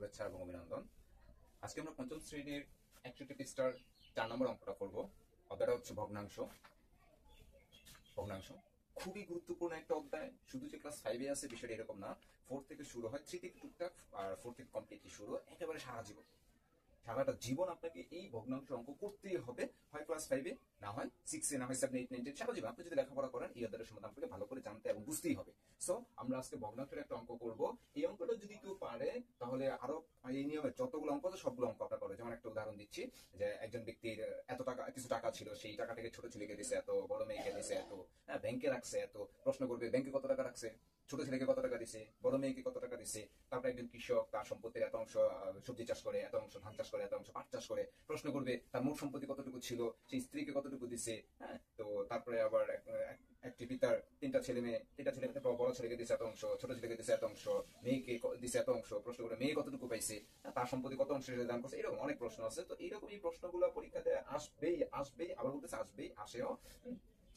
শুভেচ্ছা এবং অভিনন্দন। আজকে আমরা পঞ্চম শ্রেণীর 61 পৃষ্ঠার 4 নম্বর অঙ্কটা করব। অধ্যায়টা হচ্ছে ভগ্নাংশ। ভগ্নাংশ খুবই গুরুত্বপূর্ণ একটা অধ্যায়। শুধু যে ক্লাস 5 এ আছে বিষয়টা এরকম না, 4 থেকে শুরু হয়, 3 থেকে টুকটাক আর 4 থেকে কমপ্লিটলি শুরু, একেবারে সারা জীবন। সারাটা জীবন আপনাকে এই ভগ্নাংশ অঙ্ক করতেই হবে, হয় ক্লাস 5 এ, না হয় 6 এ, না হয় 7 8 9 10। সারা জীবন আপনি যদি লেখাপড়া করেন এই অধ্যায়ের সম্বন্ধে আপনাকে ভালো করে জানতে এবং বুঝতেই হবে। সো আমরা আজকে ভগ্নাংশের একটা অঙ্ক করব। এই অঙ্কটা যদি কেউ পারে তাহলে আরো এই নিয়মে যতগুলো অঙ্ক আছে সবগুলো অঙ্ক আপনার পারে। যেমন একটা উদাহরণ দিচ্ছি, যে একজন ব্যক্তির এত টাকা, কিছু টাকা ছিল, সেই টাকাটাকে ছোট ছেলেকে দিছে এত, বড় মেয়েকে দিছে এত, হ্যাঁ ব্যাংকে রাখছে এত। প্রশ্ন করবে ব্যাংকে কত টাকা রাখছে, ছোট ছেলেকে কত টাকা দিছে, বড় মেয়েকে কত টাকা দিছে। তারপরে একজন কৃষক, তার সম্পত্তির এত অংশ সবজি চাষ করে, এত অংশ ধান চাষ করে, এত অংশ পাট চাষ করে। প্রশ্ন করবে তার মোট সম্পত্তি কতটুকু ছিল, সেই স্ত্রীকে কতটুকু দিছে। হ্যাঁ, তো তারপরে আবার একটি পিতার 3টা ছেলে মেয়ে, 3টা ছেলে মেয়ে, বড় ছেলেকে দিছে এত অংশ, ছোট ছেলেকে দিছে এত অংশ, মেয়েকে দিছে এত অংশ। প্রশ্ন করে মেয়ে কতটুকু পাইছে, তার সম্পত্তি কত অংশ দান করছে। এরকম অনেক প্রশ্ন আছে। তো এইরকম এই প্রশ্নগুলো পরীক্ষাতে আসবেই, আসবেই, আবার বলতেছে আসবেই, আসেও।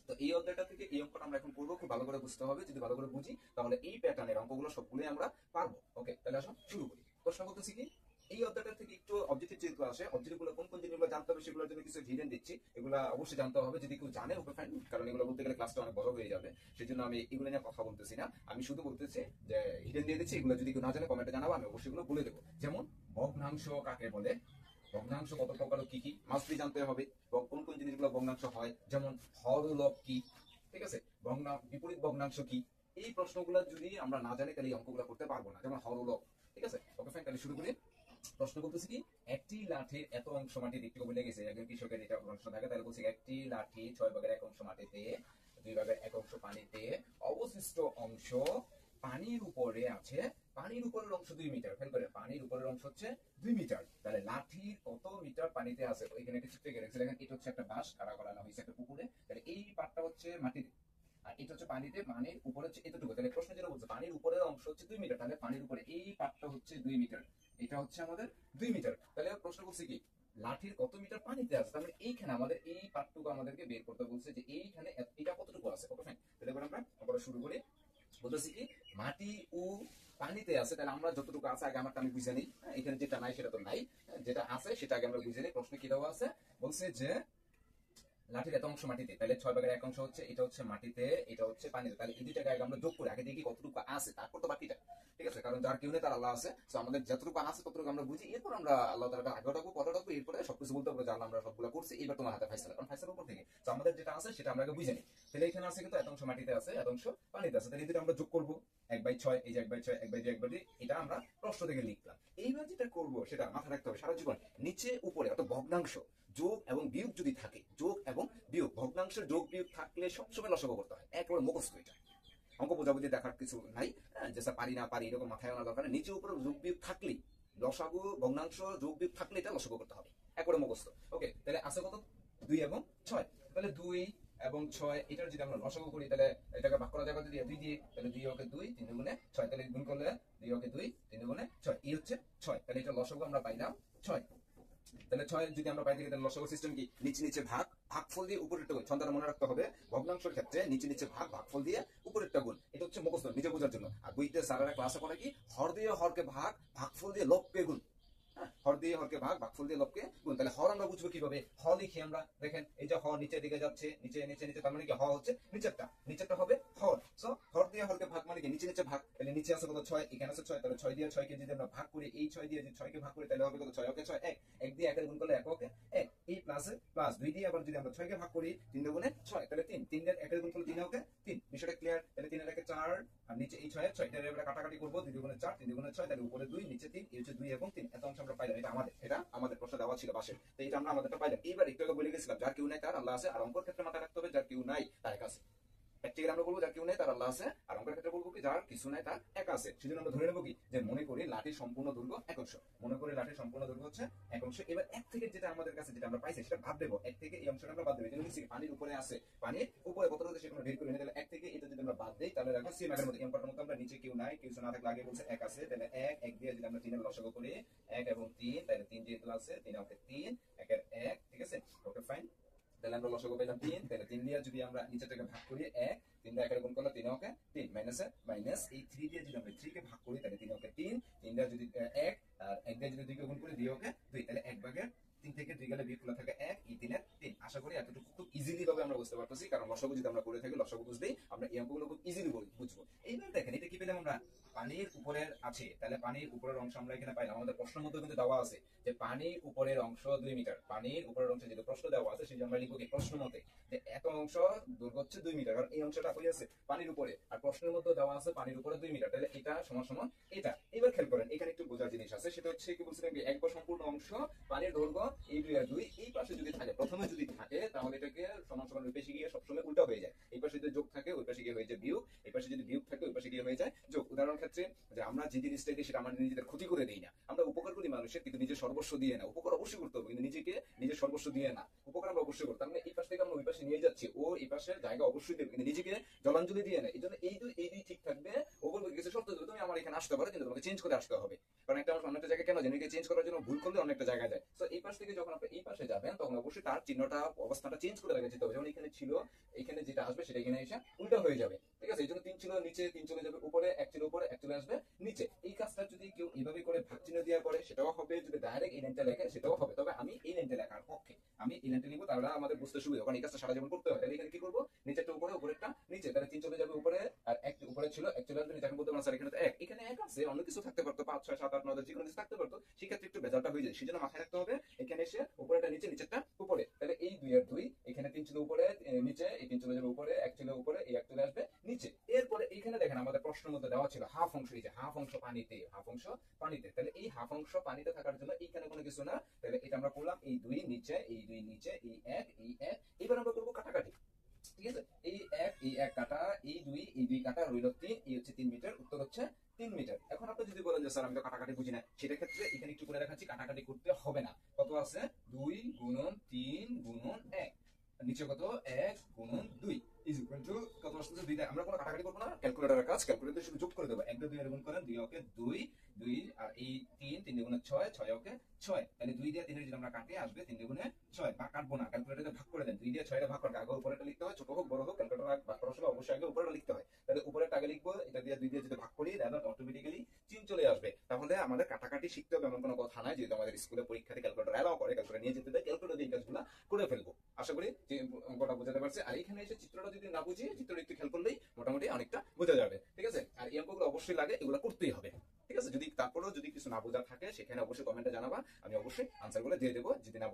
তো এই অধ্যায়টা থেকে এই অঙ্কটা আমরা এখন করবো। খুব ভালো করে বুঝতে হবে। যদি ভালো করে বুঝি তাহলে এই প্যাটার্নের অঙ্কগুলো সবগুলোই আমরা পারবো। ওকে, তাহলে আসুন শুরু করি। প্রশ্ন করতেছি কি, এই অধ্যায়টা থেকে একটু অবজেক্টিভ যেহেতু আসে, অবজেক্টিভ গুলো কোন কোন জিনিসগুলো জানতে হবে সেগুলোর জন্য কিছু হিডেন দিচ্ছি। এগুলো অবশ্যই জানতে হবে। যদি কেউ জানে ওকে ফাইন, কারণ এগুলো বলতে গেলে ক্লাসটা অনেক বড় হয়ে যাবে। সেই জন্য আমি এগুলো নিয়ে কথা বলতেছি না, আমি শুধু বলতেছি যে হিডেন দিয়ে দিচ্ছি। এগুলো যদি কেউ না জানে কমেন্টে জানাবো, আমি অবশ্যই এগুলো বলে দেবো। যেমন ভগ্নাংশ কাকে বলে, ভগ্নাংশ কত প্রকার, কি কি মাস্ট বি জানতে হবে, এবং কোন কোন জিনিসগুলো ভগ্নাংশ হয়, যেমন হরলব কি, ঠিক আছে, বিপরীত ভগ্নাংশ কি। এই প্রশ্নগুলো যদি আমরা না জানি তাহলে এই অঙ্কগুলো করতে পারবো না। যেমন হরলব, ঠিক আছে। ওকে ফাইন, তাহলে শুরু করি। প্রশ্ন করতেছি কি, একটি লাঠির এত অংশ মাটিতে, একটু বলে গেছে একজন কৃষকের এটা প্রশ্ন থাকে, তাহলে বলছি একটি লাঠি 6 ভাগের 1 অংশ মাটিতে, 2 ভাগের 1 অংশ পানিতে, অবশিষ্ট অংশ পানির উপরে আছে। পানির উপরের অংশ 2 মিটার। ফেল করে, পানির উপরের অংশ হচ্ছে 2 মিটার। তাহলে লাঠির কত মিটার পানিতে আছে, ওইখানে একটা চিত্র এঁকে রেখেছে। দেখেন এটা হচ্ছে একটা বাঁশ খাড়া করানো হয়েছে একটা পুকুরে। তাহলে এই পাটটা হচ্ছে মাটিতে, আর এটা হচ্ছে পানিতে। পানির উপরে হচ্ছে এতটুকু। তাহলে প্রশ্ন যেটা বলছে পানির উপরের অংশ হচ্ছে 2 মিটার, তাহলে পানির উপরে এই পাটটা হচ্ছে 2 মিটার, এটা হচ্ছে আমাদের 2 মিটার। তাহলে প্রশ্ন করছে কি, লাঠির কত মিটার পানিতে আছে। তার মানে এইখানে আমাদের এই পার্টটুকু আমাদেরকে বের করতে বলছে, যে এইখানে এটা কতটুকু আছে। ওকে ফাইন, তাহলে এবার আমরা শুরু করি। বলতেছি কি, মাটি ও পানিতে আছে। তাহলে আমরা যতটুকু আছে আগে আমারটা আমি বুঝে নিই। এখানে যেটা নাই সেটা তো নাই, যেটা আছে সেটা আগে আমরা বুঝে নিই। প্রশ্ন কি দেওয়া আছে, বলছে যে লাঠির এত অংশ মাটিতে, তাহলে 6 ভাগের 1 অংশ হচ্ছে, এটা হচ্ছে মাটিতে, এটা হচ্ছে পানিতে। তাহলে এই দুইটাকে আগে আমরা যোগ করি, আগে দেখি কতটুকু আছে, তারপর তো বাকিটা, ঠিক আছে। কারণ যার কেউ নেই তার আল্লাহ আছে। তো আমাদের যতটুকু আছে ততটুকু আমরা বুঝি, এরপর আমরা আল্লাহ তাআলাকে আগে ডাকবো, পরে ডাকবো, এরপরে সবকিছু বলতে পারবো যে আল্লাহ আমরা সবগুলো করছি, এবার তোমার হাতে ফাইসালা। কারণ ফাইসালার উপর থেকে তো আমাদের যেটা আছে সেটা আমরা আগে বুঝে নিই। তাহলে এখানে আছে কিন্তু এত অংশ মাটিতে আছে, এত অংশ পানিতে আছে। তাহলে এই দুটো আমরা যোগ করবো, 1/6, এই যে 1/6, 1/2, 1/2, এটা আমরা প্রশ্ন থেকে লিখলাম। এইবার যেটা করবো সেটা মাথায় রাখতে হবে সারা জীবন। নিচে উপরে অত ভগ্নাংশ যোগ এবং বিয়োগ যদি থাকে, যোগ এবং বিয়োগ, ভগ্নাংশের যোগ বিয়োগ থাকলে সবসময় লসাগু করতে হয়। একেবারে মুখস্থ এটা, অঙ্ক বোঝাবুঝি দেখার কিছু নাই। যে স্যার পারি না পারি এরকম মাথায় আনা দরকার নেই। নিচে উপরে যোগ বিয়োগ থাকলেই লসাগু, ভগ্নাংশ যোগ বিয়োগ থাকলে এটা লসাগু করতে হবে, একবারে মুখস্থ। ওকে, তাহলে আছে কত, 2 এবং 6। তাহলে 2 এবং 6, এটার যদি আমরা লসাগু করি তাহলে এটাকে ভাগ করা যাবে যদি 2 দিয়ে, তাহলে 2 ওকে 2, 3 দুগুণে 6। তাহলে গুণ করলে 2 ওকে 2, 3 দুগুণে 6, এই হচ্ছে 6। তাহলে এটা লসাগু আমরা পাইলাম 6। তাহলে 6 যদি আমরা পাই থাকি তাহলে লসাগু সিস্টেম কি, নিচে নিচে ভাগ, ভাগফল দিয়ে উপরেরটা গুণ। ছন্দটা মনে রাখতে হবে, ভগ্নাংশের ক্ষেত্রে নিচে নিচে ভাগ, ভাগফল দিয়ে উপরেরটা গুণ। এটা হচ্ছে মুখস্থ, নিজে বোঝার জন্য। আর বইতে স্যারেরা ক্লাসে পড়ে কি, হর দিয়ে হরকে ভাগ, ভাগফল দিয়ে লবকে গুণ। হর দিয়ে হরকে ভাগ, ভাগফল দিয়ে লবকে গুণ। তাহলে হর আমরা বুঝবো কিভাবে, হ লিখি আমরা। দেখেন এই যে হ নিচের দিকে যাচ্ছে, নিচে নিচে নিচে, তার মানে কি হ হচ্ছে নিচেরটা, নিচেরটা হবে হর। সো হর দিয়ে হরকে ভাগ মানে কি নিচে নিচে ভাগ। তাহলে নিচে আছে কত, 6, এখানে আছে 6। তাহলে 6 দিয়ে 6 কে যদি আমরা ভাগ করি, এই 6 দিয়ে যদি 6 কে ভাগ করি তাহলে হবে কত, 6 ওকে 6, 1, 1 দিয়ে 1 এর গুণ করলে 1 ওকে 1, এই প্লাসে প্লাস 2 দিয়ে আবার যদি আমরা 6 কে ভাগ করি, 3 দুগুণে 6, তাহলে 3, 3 এর 1 এর গুণ করলে 3 ওকে 3। বিষয়টা ক্লিয়ার? তাহলে 3 এর 1 4, আর নিচে এই 6 এর 6, এটা আমরা কাটাকাটি করব, 2 দুগুণে 4, 3 দুগুণে 6, তাহলে উপরে 2 নিচে 3, এই হচ্ছে 2 এবং 3। এত অংশ আমরা পাইলাম। এটা আমাদের প্রশ্ন দেওয়া ছিল পাশে, তো এটা আমরা আমাদেরটা পাইলাম। এইবার একটু আগে বলে গেছিলাম যার কেউ নাই তার আল্লাহ আছে। আর অঙ্কের ক্ষেত্রে মাথায় রাখতে হবে যার কেউ নাই তার এক আছে। প্র্যাকটিক্যালি আমরা বলবো যার কেউ নাই তার আল্লাহ আছে, আর অঙ্কের ক্ষেত্রে বলবো কি যার কিছু নাই তার এক আছে। সেজন্য আমরা ধরে নেবো কি, যে মনে করি লাঠির সম্পূর্ণ দৈর্ঘ্য 1 অংশ, মনে করি লাঠির সম্পূর্ণ দৈর্ঘ্য হচ্ছে 1 অংশ। এবার 1 থেকে যেটা আমাদের কাছে যেটা আমরা পাইছি সেটা বাদ দেবো, 1 থেকে এই অংশটা আমরা বাদ দেবো। যেটা পানির উপরে আছে, পানির উপরে কত রয়েছে সেটা আমরা বের করে নিই। তাহলে 1 থেকে এটা যদি আমরা বাদ দেই তাহলে দেখো সেম আগের মতো, এই অঙ্কটার মতো আমরা নিচে কেউ নাই, কিছু না থাকলে আগে বলছে 1 আছে। তাহলে 1, 1 দিয়ে যদি আমরা 3 এর লসাগু করি, 1 এবং 3, তাহলে 3 যেহেতু আছে 3 ওকে 3, 1 এর 1, ঠিক আছে। ওকে ফাইন, তাহলে আমরা লসাগু পেলাম 3। তাহলে 3 দিয়ে যদি আমরা নিচেটাকে ভাগ করি, 1, 3 দিয়ে 1 এর গুণ করলে 3 ওকে 3, মাইনাস এই 3 দিয়ে যদি আমরা 3 কে ভাগ করি তাহলে 3 ওকে 3, 3 দিয়ে যদি 1, আর তিনটা যদি 2 কে গুণ করে 2 ওকে 2, তাহলে 1/3 থেকে 2 গেলে বিয়োগ খোলা থাকে 1, এই 3 এর 3। আশা করি এতটুকু খুব ইজিলি ভাবে আমরা বুঝতে পারতেছি, কারণ লসাগু যদি আমরা করে থাকি, লসাগু বুঝলেই আমরা এই অঙ্কগুলো খুব ইজিলি বুঝবো। এইবার দেখেন এটা কি পেলাম আমরা, পানির উপরের আছে, তাহলে পানির উপরের অংশ আমরা এখানে পাইলাম। আমাদের প্রশ্নের মধ্যে কিন্তু দেওয়া আছে যে পানির উপরের অংশ 2 মিটার। পানির উপরের অংশে যেটা প্রশ্ন দেওয়া আছে সেই আমরা লিখবো কি প্রশ্ন মতে যে এত অংশ দৈর্ঘ্য হচ্ছে 2 মিটার, কারণ এই অংশটা কই আছে পানির উপরে, আর প্রশ্নের মধ্যে দেওয়া আছে পানির উপরে 2 মিটার, তাহলে এটা সমান সমান এটা। এবার খেয়াল করেন এখানে একটু বোঝার জিনিস আছে, সেটা হচ্ছে কি বলছিলাম যে একবার সম্পূর্ণ অংশ পানির দৈর্ঘ্য এই 2 আর 2 এই পাশে যদি থাকে, প্রথমে যদি থাকে তাহলে এটাকে সমান সমান ওই পাশে গিয়ে সবসময় উল্টা হয়ে যায়। এই পাশে যদি যোগ থাকে ওই পাশে গিয়ে হয়ে যায় বিয়োগ, এই পাশে যদি বিয়োগ থাকে ওই পাশে গিয়ে হয়ে যায় যোগ। উদাহরণ ক্ষেত্রে যে আমরা যে জিনিসটা দিই সেটা আমাদের নিজেদের ক্ষতি করে দেই না, আমরা উপকার করি মানুষের, কিন্তু নিজের সর্বস্ব দিয়ে না। উপকার অবশ্যই করতে হবে, কিন্তু নিজেকে নিজের সর্বস্ব দিয়ে না। উপকার আমরা অবশ্যই করতাম, মানে এই পাশ থেকে আমরা ওই পাশে নিয়ে যাচ্ছি, ও এই পাশের জায়গা অবশ্যই দেবে, কিন্তু নিজেকে জলাঞ্জলি দিয়ে না। এই জন্য এই দুই ঠিক থাকবে। ও বলবে কিছু শর্ত দেবে, তুমি আমার এখানে আসতে পারো, কিন্তু তোমাকে চেঞ্জ করে আসতে হবে, কারণ একটা মানুষ অনেকটা জায়গায় কেন জানি চেঞ্জ করার জন্য ভুল করলে অনেকটা জায়গায় যায়। তো এই পাশ থেকে যখন আপনি এই পাশে যাবেন তখন অবশ্যই তার চিহ্নটা অবস্থানটা চেঞ্জ করে রেখে যেতে হবে। যেমন এখানে ছিল, এখানে যেটা আসবে সেটা এখানে এসে উল্টা হয়ে যাবে, ঠিক আছে? এই জন্য 3 ছিল নিচে, 3 চলে যাবে উপরে, 1 ছিল উপরে, 1 চলে আসবে নিচে। এই কাজটা যদি কেউ এইভাবে করে ভাগ চিহ্ন দিয়ে করে সেটাও হবে, যদি ডাইরেক্ট এই লাইনটা লেখে সেটাও হবে। তবে আমি এই লাইনটা লেখার পক্ষে, আমি এই লাইনটা নিবো, তাহলে আমাদের বুঝতে সুবিধা, কারণ এই কাজটা সারা জীবন করতে হয়। তাহলে এখানে কি করবো, নিচেরটা উপরে, উপরেরটা নিচে, তাহলে 3 চলে যাবে উপরে, আর 1 উপরে ছিল 1 চলে আসবে নিচে। এখন বলতে পারেন স্যার এখানে তো 1, এখানে 1 আছে, অন্য কিছু থাকতে পারতো, 5 6 7 8 9 10 যেকোনো কিছু থাকতে পারতো, সেক্ষেত্রে একটু ভেজালটা হয়ে যায়। সেজন্য মাথায় রাখতে হবে এখানে এসে উপরেটা নিচে, নিচেরটা উপরে। তাহলে এই 2 আর 2, এখানে 3 ছিল উপরে নিচে, এই 3 চলে যাবে উপরে, 1 ছিল উপরে, এই 1 চলে আসবে নিচে। এরপরে এখানে দেখেন আমাদের প্রশ্নের মধ্যে দেওয়া ছিল হাফ অংশ, এই যে হাফ অংশ পানিতে, হাফ অংশ পানিতে। তাহলে এই হাফ অংশ পানিতে থাকার জন্য এইখানে কোনো কিছু না, তাহলে এটা আমরা করলাম এই 2 নিচে, এই 2 নিচে, এই 1, এই 1। এবার আমরা করবো কাটাকাটি, ঠিক আছে? এই 1 কাটা, এই 2 কাটা, রইল 3, এই হচ্ছে 3 মিটার, উত্তর হচ্ছে 3 মিটার। এখন আপনি যদি বলেন যে স্যার আমি তো কাটাকাটি বুঝি না, সেটা ক্ষেত্রে এখানে একটু করে দেখাচ্ছি, কাটাকাটি করতে হবে না। কত আছে, 2 গুণন 3 গুণন 1, নিচে কত 1 গুণন 2 ইজ ইকুয়াল টু কত আসছে 2। আমরা কোনো কাটাকাটি করবো না, ক্যালকুলেটরের কাজ, ক্যালকুলেটর শুধু যোগ করে দেবো। 1 দিয়ে 2 গুণ করেন, 2 ওকে 2 2, আর এই 3 3 গুণে 6 6 ওকে 6। তাহলে 2 দিয়ে 3 এর যদি আমরা কাটি আসবে 3 গুণে 6, বা কাটবো না, ক্যালকুলেটরে ভাগ করে দেন। 2 দিয়ে 6 এর ভাগ করে আগে উপরেটা লিখতে হয়, ছোট হোক বড় হোক, ক্যালকুলেটর ভাগ করার সময় অবশ্যই আগে উপরেটা লিখতে হয়। তাহলে উপরেরটা আগে লিখবো, এটা দিয়ে 2 দিয়ে যদি ভাগ করি তাহলে অটোমেটিক্যালি চিহ্ন চলে আসবে। তাহলে আমাদের কাটাকাটি শিখতে হবে এমন কোনো কথা নাই, যেহেতু আমাদের স্কুলে পরীক্ষাতে ক্যালকুলেটর অ্যালাউ করে, ক্যালকুলেটর নিয়ে যেতে দেয়, ক্যালকুলেটর দিয়ে এই কাজগুলো করে ফেলবো। আশা করি যে অঙ্কটা বোঝাতে পারছি। আর এখানে এসে চিত্রটা যদি না বুঝি, চিত্রটা একটু খেয়াল করলেই মোটামুটি অনেকটা বোঝা যাবে, ঠিক আছে? আর এই অঙ্কগুলো অবশ্যই লাগে, এগুলো করতেই হবে, ঠিক আছে? যদি তারপরেও যদি কিছু না বোঝা থাকে সেখানে অবশ্যই কমেন্টে জানাবা, আমি অবশ্যই আনসারগুলো দিয়ে দেবো। যদি না